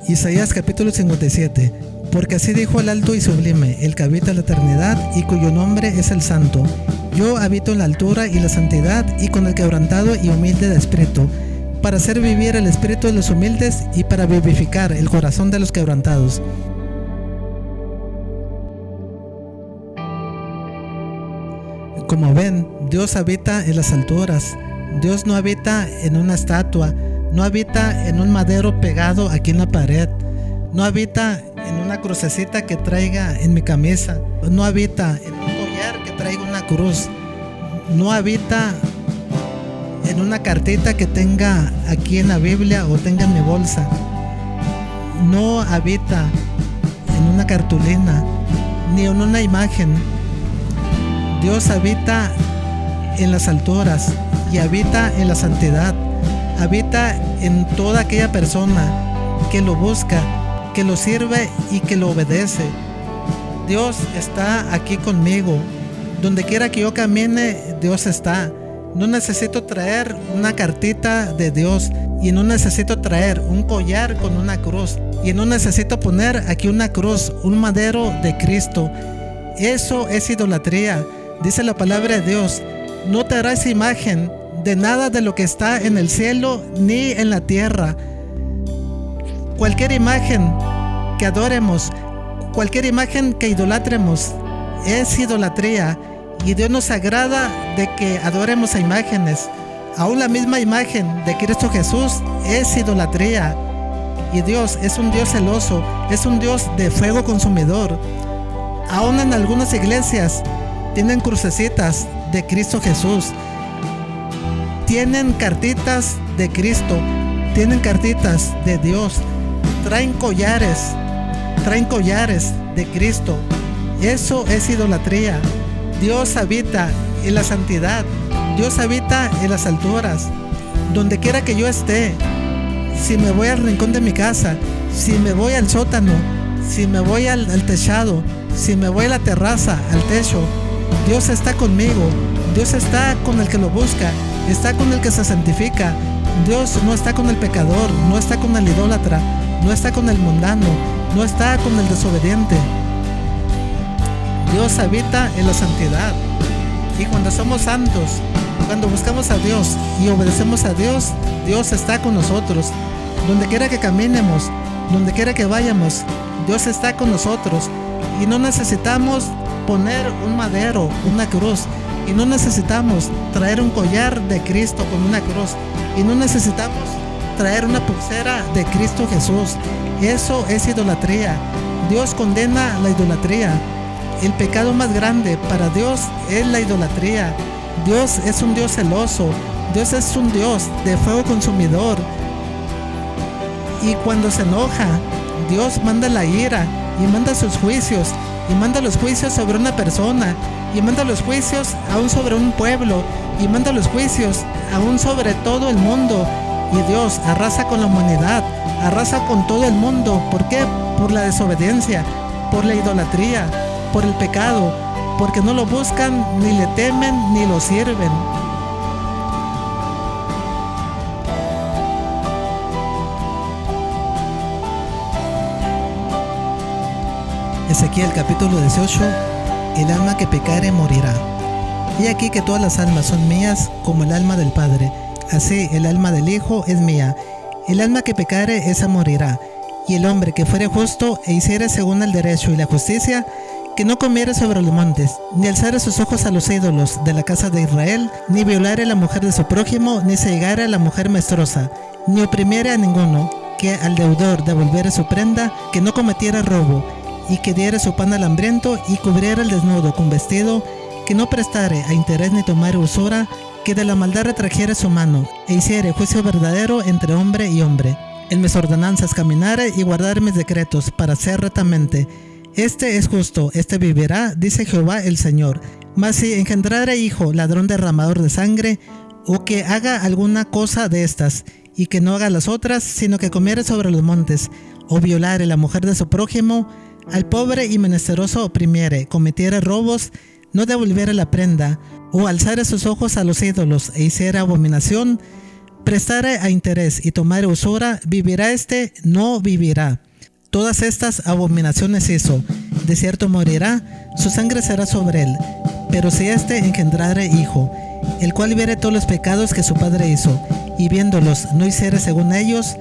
Isaías capítulo 57. Porque así dijo el alto y sublime, el que habita la eternidad y cuyo nombre es el Santo. Yo habito en la altura y la santidad y con el quebrantado y humilde de espíritu, para hacer vivir el espíritu de los humildes y para vivificar el corazón de los quebrantados. Como ven, Dios habita en las alturas. Dios no habita en una estatua, no habita en un madero pegado aquí en la pared, no habita en una crucecita que traiga en mi camisa, no habita en un collar que traiga una cruz, no habita en una cartita que tenga aquí en la Biblia o tenga en mi bolsa, no habita en una cartulina ni en una imagen. Dios habita en las alturas y habita en la santidad, habita en toda aquella persona que lo busca, que lo sirve y que lo obedece. Dios está aquí conmigo. Donde quiera que yo camine, Dios está. No necesito traer una cartita de Dios y no necesito traer un collar con una cruz y no necesito poner aquí una cruz, un madero de Cristo. Eso es idolatría. Dice la palabra de Dios: no te harás imagen de nada de lo que está en el cielo ni en la tierra. Cualquier imagen que adoremos, cualquier imagen que idolatremos, es idolatría. Y Dios nos agrada de que adoremos a imágenes. Aún la misma imagen de Cristo Jesús es idolatría. Y Dios es un Dios celoso, es un Dios de fuego consumidor. Aún en algunas iglesias tienen crucecitas de Cristo Jesús, tienen cartitas de Cristo, tienen cartitas de Dios, traen collares de Cristo. Eso es idolatría. Dios habita en la santidad, Dios habita en las alturas. Donde quiera que yo esté, si me voy al rincón de mi casa, si me voy al sótano, si me voy al techado, si me voy a la terraza, al techo, Dios está conmigo. Dios está con el que lo busca, está con el que se santifica. Dios no está con el pecador, no está con el idólatra, no está con el mundano, no está con el desobediente. Dios habita en la santidad. Y cuando somos santos, cuando buscamos a Dios y obedecemos a Dios, Dios está con nosotros. Donde quiera que caminemos, donde quiera que vayamos, Dios está con nosotros. Y no necesitamos poner un madero, una cruz. Y no necesitamos traer un collar de Cristo con una cruz. Y no necesitamos traer una pulsera de Cristo Jesús. Eso es idolatría. Dios condena la idolatría. El pecado más grande para Dios es la idolatría. Dios es un Dios celoso. Dios es un Dios de fuego consumidor. Y cuando se enoja, Dios manda la ira y manda sus juicios. Y manda los juicios sobre una persona. Y manda los juicios aún sobre un pueblo. Y manda los juicios aún sobre todo el mundo. Y Dios arrasa con la humanidad. Arrasa con todo el mundo. ¿Por qué? Por la desobediencia, por la idolatría, por el pecado, porque no lo buscan, ni le temen, ni lo sirven. Ezequiel capítulo 18. El alma que pecare morirá. Y aquí que todas las almas son mías, como el alma del Padre, así el alma del Hijo es mía. El alma que pecare, esa morirá. Y el hombre que fuere justo e hiciere según el derecho y la justicia, que no comiere sobre los montes, ni alzare sus ojos a los ídolos de la casa de Israel, ni violare a la mujer de su prójimo, ni se llegare a la mujer menstruosa, ni oprimiere a ninguno, que al deudor devolviere su prenda, que no cometiera robo, y que diere su pan al hambriento, y cubriera el desnudo con vestido, que no prestare a interés ni tomare usura, que de la maldad retrajere su mano, e hiciere juicio verdadero entre hombre y hombre. En mis ordenanzas caminare y guardare mis decretos para hacer rectamente. Este es justo, este vivirá, dice Jehová el Señor. Mas si engendrare hijo ladrón derramador de sangre, o que haga alguna cosa de estas, y que no haga las otras, sino que comiere sobre los montes, o violare la mujer de su prójimo, al pobre y menesteroso oprimiere, cometiere robos, no devolviere la prenda, o alzare sus ojos a los ídolos, e hiciere abominación, prestare a interés y tomare usura, vivirá no vivirá. Todas estas abominaciones hizo, de cierto morirá, su sangre será sobre él. Pero si engendrare hijo, el cual viere todos los pecados que su padre hizo, y viéndolos no hiciere según ellos,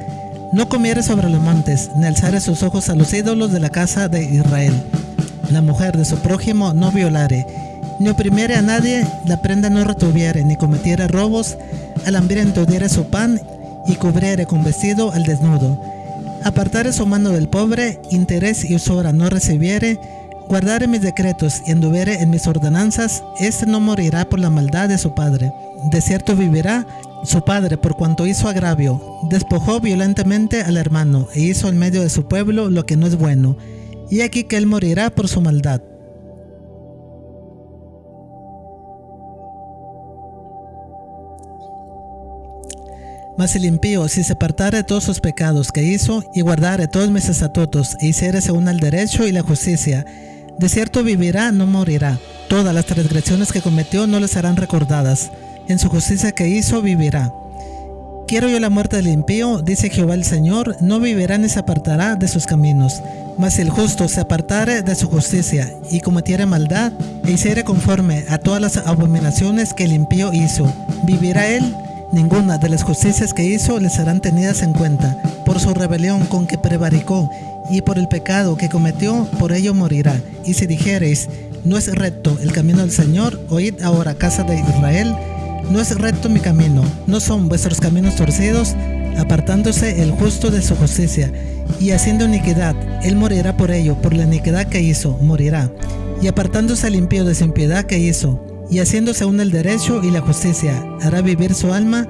no comiere sobre los montes, ni alzare sus ojos a los ídolos de la casa de Israel. La mujer de su prójimo no violare, ni oprimiere a nadie, la prenda no retuviere, ni cometiere robos, al hambriento diere su pan, y cubriere con vestido al desnudo. Apartare su mano del pobre, interés y usura no recibiere, guardare mis decretos y anduviere en mis ordenanzas, no morirá por la maldad de su padre. De cierto vivirá su padre por cuanto hizo agravio, despojó violentamente al hermano, e hizo en medio de su pueblo lo que no es bueno, y aquí que él morirá por su maldad. Mas el impío, si se apartare de todos sus pecados que hizo, y guardare todos mis estatutos, e hiciere según el derecho y la justicia, de cierto vivirá, no morirá. Todas las transgresiones que cometió no le serán recordadas. En su justicia que hizo, vivirá. Quiero yo la muerte del impío, dice Jehová el Señor, no vivirá ni se apartará de sus caminos. Mas si el justo se apartare de su justicia, y cometiere maldad, e hiciere conforme a todas las abominaciones que el impío hizo, vivirá él. Ninguna de las justicias que hizo le serán tenidas en cuenta. Por su rebelión con que prevaricó, y por el pecado que cometió, por ello morirá. Y si dijereis, no es recto el camino del Señor, oíd ahora, casa de Israel, no es recto mi camino, no son vuestros caminos torcidos, apartándose el justo de su justicia, y haciendo iniquidad, él morirá por ello, por la iniquidad que hizo, morirá. Y apartándose el impío de su impiedad que hizo, y haciendo según el derecho y la justicia, hará vivir su alma,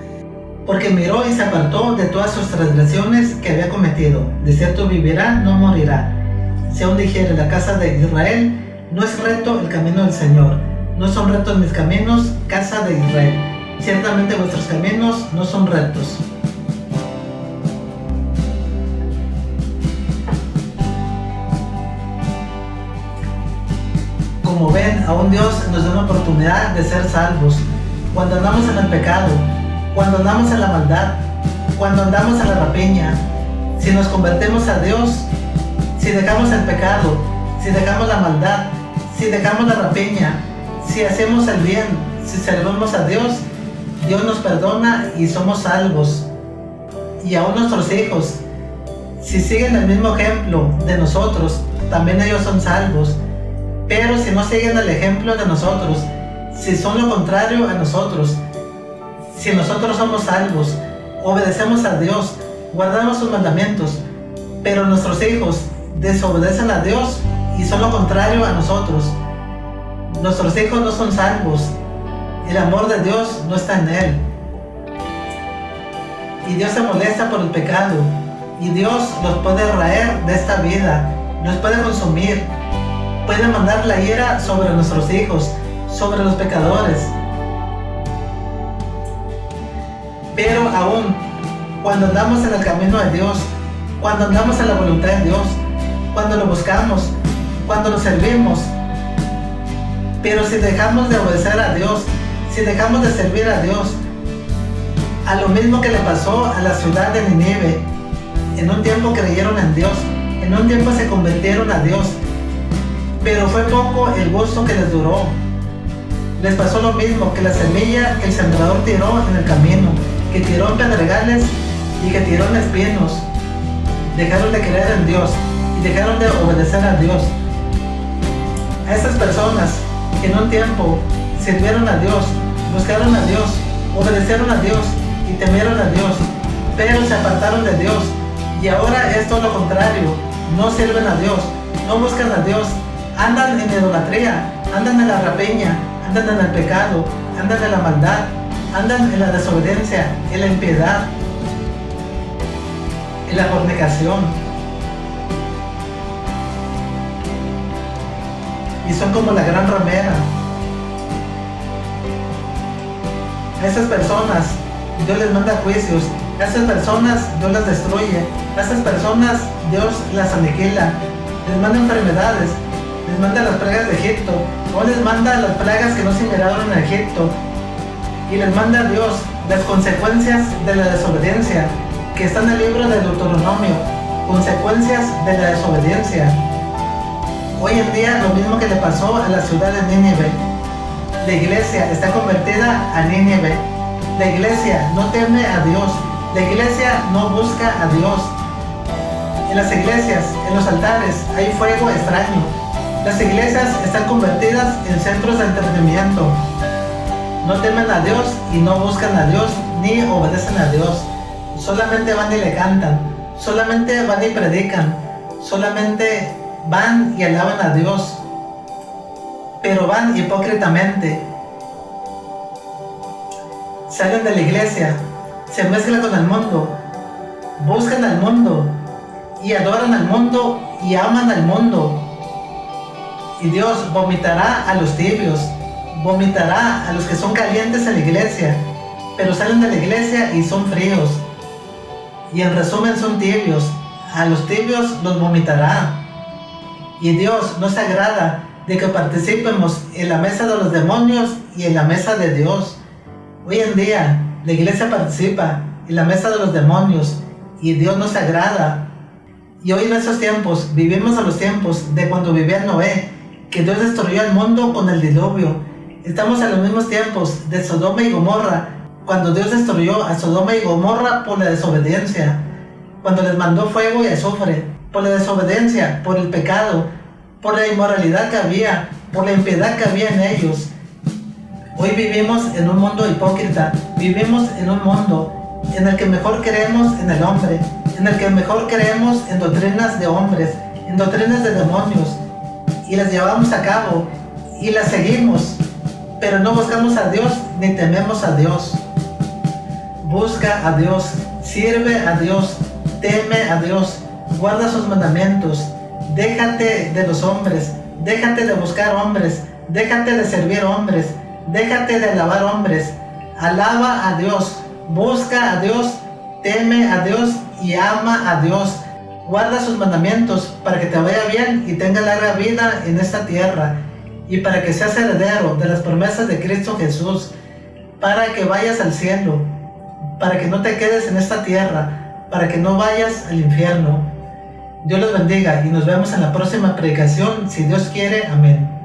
porque miró y se apartó de todas sus transgresiones que había cometido. De cierto vivirá, no morirá. Si aún dijere la casa de Israel, no es recto el camino del Señor, no son rectos mis caminos, casa de Israel. Ciertamente vuestros caminos no son rectos. Como ven, aún Dios nos da una oportunidad de ser salvos. Cuando andamos en el pecado, cuando andamos en la maldad, cuando andamos en la rapiña, si nos convertimos a Dios, si dejamos el pecado, si dejamos la maldad, si dejamos la rapiña, si hacemos el bien, si servimos a Dios, Dios nos perdona y somos salvos. Y aún nuestros hijos, si siguen el mismo ejemplo de nosotros, también ellos son salvos. Pero si no siguen el ejemplo de nosotros, si son lo contrario a nosotros, si nosotros somos salvos, obedecemos a Dios, guardamos sus mandamientos, pero nuestros hijos desobedecen a Dios y son lo contrario a nosotros, nuestros hijos no son salvos, el amor de Dios no está en él. Y Dios se molesta por el pecado, y Dios los puede raer de esta vida, los puede consumir, puede mandar la ira sobre nuestros hijos, sobre los pecadores. Pero aún, cuando andamos en el camino de Dios, cuando andamos en la voluntad de Dios, cuando lo buscamos, cuando lo servimos, pero si dejamos de obedecer a Dios, si dejamos de servir a Dios, a lo mismo que le pasó a la ciudad de Nínive, en un tiempo creyeron en Dios, en un tiempo se convirtieron a Dios, pero fue poco el gozo que les duró. Les pasó lo mismo que la semilla que el sembrador tiró en el camino, que tiró en pedregales y que tiró en espinos. dejaron de creer en Dios y dejaron de obedecer a Dios. A esas personas que en un tiempo sirvieron a Dios, buscaron a Dios, obedecieron a Dios y temieron a Dios, pero se apartaron de Dios, y ahora es todo lo contrario, no sirven a Dios, no buscan a Dios, andan en idolatría, andan en la rapiña, andan en el pecado, andan en la maldad, andan en la desobediencia, en la impiedad, en la fornicación, y son como la gran ramera. A esas personas Dios les manda juicios, a esas personas Dios las destruye, a esas personas Dios las aniquila, les manda enfermedades, les manda las plagas de Egipto, o les manda las plagas que no se miraron en Egipto, y les manda a Dios las consecuencias de la desobediencia, que está en el libro de Deuteronomio, consecuencias de la desobediencia. Hoy en día lo mismo que le pasó a la ciudad de Nínive. La iglesia está convertida a Nínive. La iglesia no teme a Dios. La iglesia no busca a Dios. En las iglesias, en los altares, hay fuego extraño. Las iglesias están convertidas en centros de entretenimiento. No temen a Dios y no buscan a Dios ni obedecen a Dios. Solamente van y le cantan. Solamente van y predican. Solamente van y alaban a Dios. Pero van hipócritamente. Salen de la iglesia, se mezclan con el mundo, buscan al mundo y adoran al mundo y aman al mundo. Y Dios vomitará a los tibios, vomitará a los que son calientes en la iglesia, pero salen de la iglesia y son fríos. Y en resumen son tibios, a los tibios los vomitará. Y Dios no se agrada de que participemos en la mesa de los demonios y en la mesa de Dios. Hoy en día la iglesia participa en la mesa de los demonios y Dios no se agrada. Y hoy en esos tiempos vivimos a los tiempos de cuando vivía Noé, que Dios destruyó el mundo con el diluvio. Estamos en los mismos tiempos de Sodoma y Gomorra, cuando Dios destruyó a Sodoma y Gomorra por la desobediencia, cuando les mandó fuego y azufre, por la desobediencia, por el pecado, por la inmoralidad que había, por la impiedad que había en ellos. Hoy vivimos en un mundo hipócrita, vivimos en un mundo en el que mejor creemos en el hombre, en el que mejor creemos en doctrinas de hombres, en doctrinas de demonios, y las llevamos a cabo, y las seguimos, pero no buscamos a Dios ni tememos a Dios. Busca a Dios, sirve a Dios, teme a Dios, guarda sus mandamientos, déjate de los hombres, déjate de buscar hombres, déjate de servir hombres, déjate de alabar hombres, alaba a Dios, busca a Dios, teme a Dios y ama a Dios. Guarda sus mandamientos para que te vaya bien y tenga larga vida en esta tierra, y para que seas heredero de las promesas de Cristo Jesús, para que vayas al cielo, para que no te quedes en esta tierra, para que no vayas al infierno. Dios los bendiga y nos vemos en la próxima predicación, si Dios quiere. Amén.